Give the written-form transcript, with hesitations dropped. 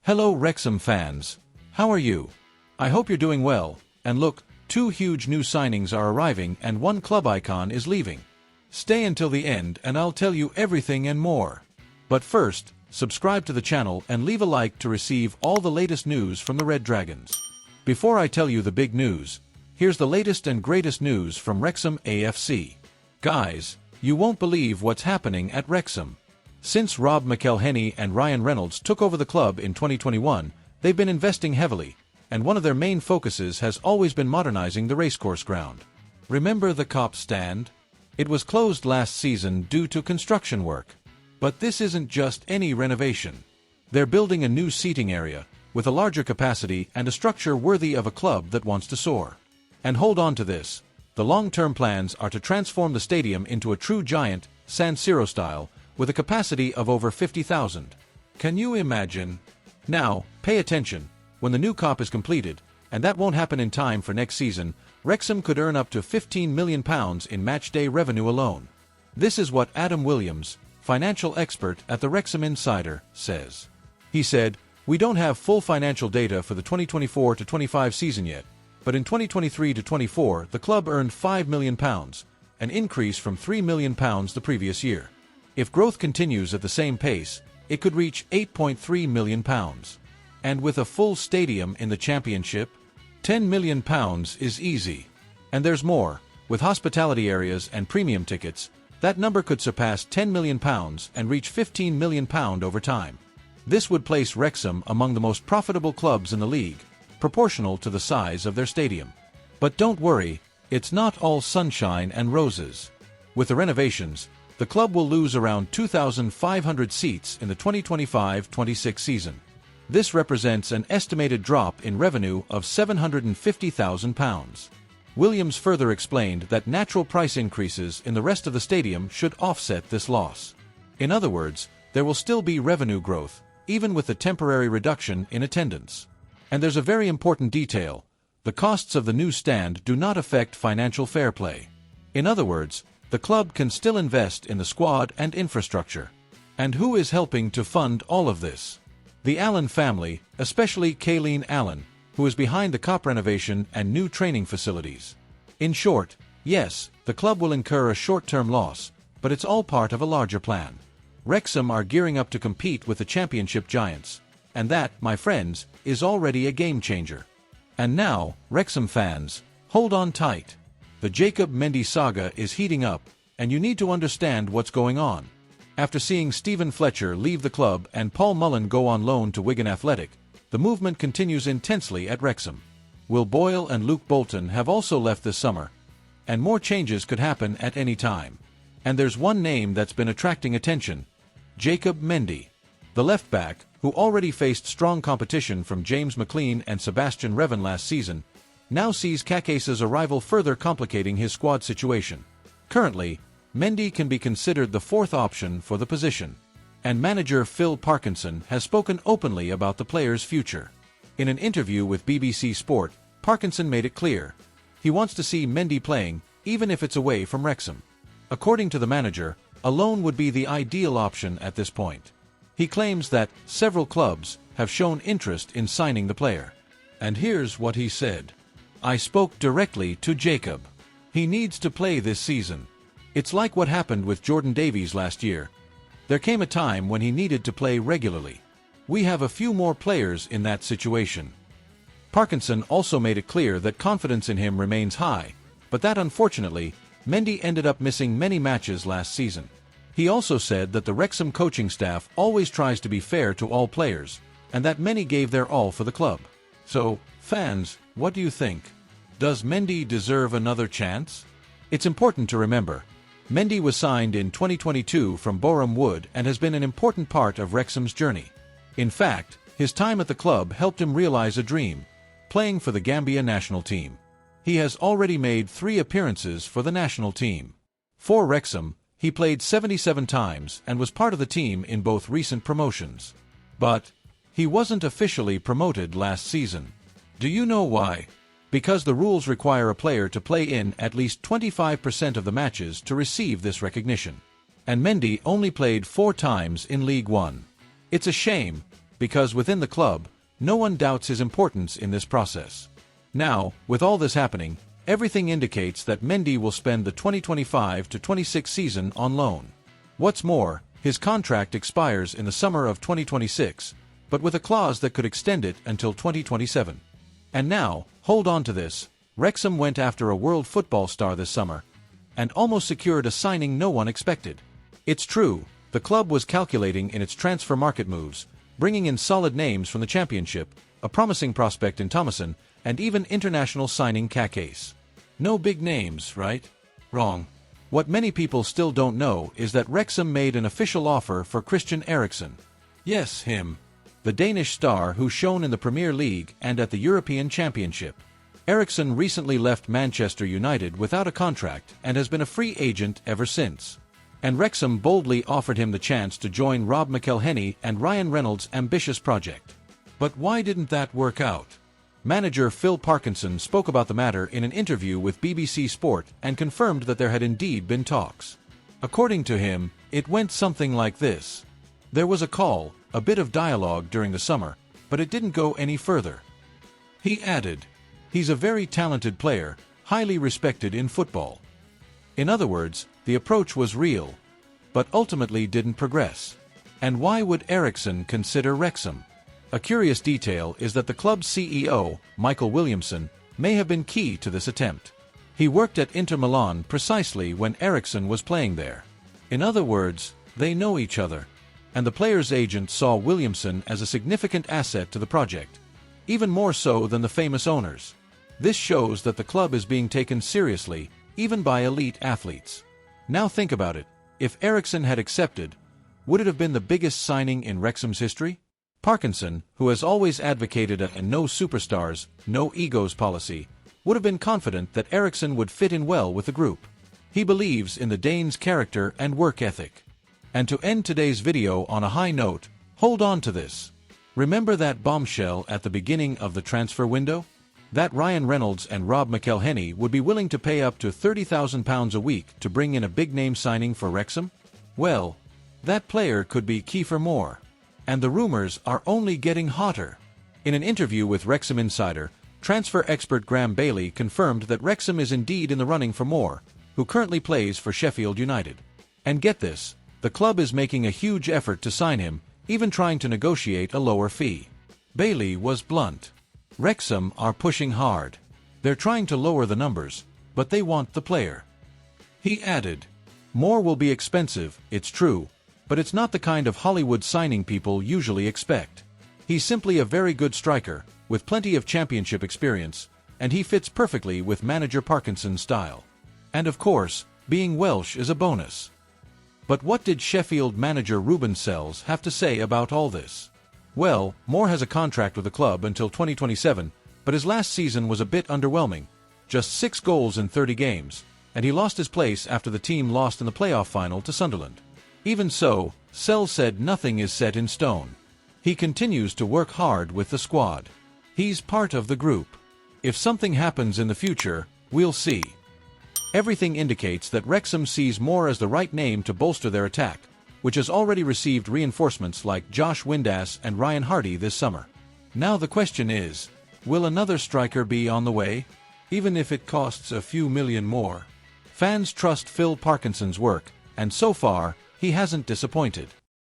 Hello Wrexham fans. How are you? I hope you're doing well, and look, two huge new signings are arriving and one club icon is leaving. Stay until the end and I'll tell you everything and more. But first, subscribe to the channel and leave a like to receive all the latest news from the Red Dragons. Before I tell you the big news, here's the latest and greatest news from Wrexham AFC. Guys, you won't believe what's happening at Wrexham. Since McElhenney and Reynolds took over the club in 2021, they've been investing heavily, and one of their main focuses has always been modernizing the racecourse ground. Remember the Kop stand? It was closed last season due to construction work. But this isn't just any renovation. They're building a new seating area, with a larger capacity and a structure worthy of a club that wants to soar. And hold on to this, the long-term plans are to transform the stadium into a true giant, San Siro style, with a capacity of over 50,000. Can you imagine? Now, pay attention. When the new Kop is completed, and that won't happen in time for next season, Wrexham could earn up to £15 million in match-day revenue alone. This is what Adam Williams, financial expert at the Wrexham Insider, says. He said, "We don't have full financial data for the 2024-25 season yet, but in 2023-24 the club earned £5 million, an increase from £3 million the previous year. If growth continues at the same pace, it could reach £8.3 million. And with a full stadium in the Championship, £10 million is easy. And there's more. With hospitality areas and premium tickets, that number could surpass £10 million and reach £15 million over time. This would place Wrexham among the most profitable clubs in the league, proportional to the size of their stadium. But don't worry, it's not all sunshine and roses. With the renovations, the club will lose around 2,500 seats in the 2025-26 season. This represents an estimated drop in revenue of £750,000. Williams further explained that natural price increases in the rest of the stadium should offset this loss. In other words, there will still be revenue growth, even with the temporary reduction in attendance. And there's a very important detail: the costs of the new stand do not affect financial fair play. In other words, the club can still invest in the squad and infrastructure. And who is helping to fund all of this? The Allen family, especially Kayleen Allen, who is behind the Kop renovation and new training facilities. In short, yes, the club will incur a short-term loss, but it's all part of a larger plan. Wrexham are gearing up to compete with the Championship giants, and that, my friends, is already a game-changer. And now, Wrexham fans, hold on tight. The Jacob Mendy saga is heating up, and you need to understand what's going on. After seeing Stephen Fletcher leave the club and Paul Mullen go on loan to Wigan Athletic, the movement continues intensely at Wrexham. Will Boyle and Luke Bolton have also left this summer, and more changes could happen at any time. And there's one name that's been attracting attention: Jacob Mendy. The left-back, who already faced strong competition from James McLean and Sebastian Revan last season, now sees Kakesa's arrival further complicating his squad situation. Currently, Mendy can be considered the fourth option for the position, and manager Phil Parkinson has spoken openly about the player's future. In an interview with BBC Sport, Parkinson made it clear he wants to see Mendy playing, even if it's away from Wrexham. According to the manager, a loan would be the ideal option at this point. He claims that several clubs have shown interest in signing the player. And here's what he said: "I spoke directly to Jacob. He needs to play this season. It's like what happened with Jordan Davies last year. There came a time when he needed to play regularly. We have a few more players in that situation." Parkinson also made it clear that confidence in him remains high, but that unfortunately, Mendy ended up missing many matches last season. He also said that the Wrexham coaching staff always tries to be fair to all players, and that many gave their all for the club. So, fans, what do you think? Does Mendy deserve another chance? It's important to remember, Mendy was signed in 2022 from Boreham Wood and has been an important part of Wrexham's journey. In fact, his time at the club helped him realize a dream: playing for the Gambia national team. He has already made 3 appearances for the national team. For Wrexham, he played 77 times and was part of the team in both recent promotions. But he wasn't officially promoted last season. Do you know why? Because the rules require a player to play in at least 25% of the matches to receive this recognition. And Mendy only played 4 times in League One. It's a shame, because within the club, no one doubts his importance in this process. Now, with all this happening, everything indicates that Mendy will spend the 2025-26 season on loan. What's more, his contract expires in the summer of 2026, but with a clause that could extend it until 2027. And now, hold on to this, Wrexham went after a world football star this summer, and almost secured a signing no one expected. It's true, the club was calculating in its transfer market moves, bringing in solid names from the Championship, a promising prospect in Thomason, and even international signing Kakase. No big names, right? Wrong. What many people still don't know is that Wrexham made an official offer for Christian Eriksen. Yes, him. The Danish star who shone in the Premier League and at the European Championship. Eriksen recently left Manchester United without a contract and has been a free agent ever since. And Wrexham boldly offered him the chance to join McElhenney and Ryan Reynolds' ambitious project. But why didn't that work out? Manager Phil Parkinson spoke about the matter in an interview with BBC Sport and confirmed that there had indeed been talks. According to him, it went something like this. There was a call, a bit of dialogue during the summer, but it didn't go any further. He added, "He's a very talented player, highly respected in football." In other words, the approach was real, but ultimately didn't progress. And why would Eriksen consider Wrexham? A curious detail is that the club's CEO, Michael Williamson, may have been key to this attempt. He worked at Inter Milan precisely when Eriksen was playing there. In other words, they know each other, and the player's agent saw Williamson as a significant asset to the project, even more so than the famous owners. This shows that the club is being taken seriously, even by elite athletes. Now think about it. If Eriksen had accepted, would it have been the biggest signing in Wrexham's history? Parkinson, who has always advocated a no superstars, no egos policy, would have been confident that Eriksen would fit in well with the group. He believes in the Dane's character and work ethic. And to end today's video on a high note, hold on to this. Remember that bombshell at the beginning of the transfer window? That Ryan Reynolds and McElhenney would be willing to pay up to £30,000 a week to bring in a big-name signing for Wrexham? Well, that player could be Kiefer Moore. And the rumors are only getting hotter. In an interview with Wrexham Insider, transfer expert Graham Bailey confirmed that Wrexham is indeed in the running for Moore, who currently plays for Sheffield United. And get this, the club is making a huge effort to sign him, even trying to negotiate a lower fee. Bailey was blunt. Wrexham are pushing hard. They're trying to lower the numbers, but they want the player. He added, "Moore will be expensive, it's true, but it's not the kind of Hollywood signing people usually expect. He's simply a very good striker, with plenty of championship experience, and he fits perfectly with manager Parkinson's style. And of course, being Welsh is a bonus." But what did Sheffield manager Ruben Sells have to say about all this? Well, Moore has a contract with the club until 2027, but his last season was a bit underwhelming. Just 6 goals in 30 games, and he lost his place after the team lost in the playoff final to Sunderland. Even so, Sells said nothing is set in stone. He continues to work hard with the squad. He's part of the group. If something happens in the future, we'll see. Everything indicates that Wrexham sees Moore as the right name to bolster their attack, which has already received reinforcements like Josh Windass and Ryan Hardy this summer. Now the question is, will another striker be on the way? Even if it costs a few million more. Fans trust Phil Parkinson's work, and so far, he hasn't disappointed.